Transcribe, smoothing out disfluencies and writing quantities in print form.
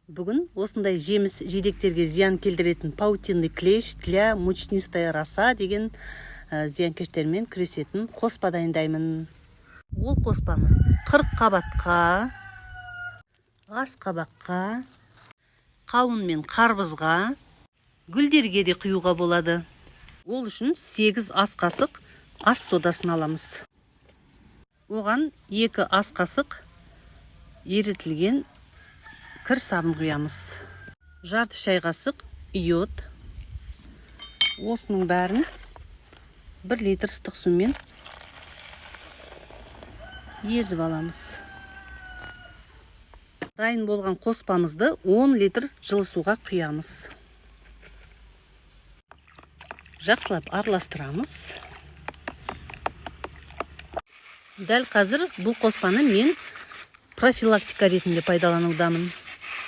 Бүгін осындай жеміс жидектерге зиян келтіретін паутинный клещ для мучнистая роса деген зиянкештермен күресетін қоспа дайындаймын. Ол қоспаны 40 қабатқа, ас қабаққа, қауын мен қарбызға, гүлдерге де құюға болады. Ол үшін 8 ас қасық ас содасын аламыз. Оған 2 ас қасық ерітілген кір сабын құямыз. Жарты шай қасық йод. Осының бәрін 1 литр ыстық сумен езіп аламыз. Дайын болған қоспамызды 10 литр жылы суға құямыз. Жақсылап араластырамыз. Дәл қазір бұл қоспаны мен профилактика ретінде пайдаланудамын.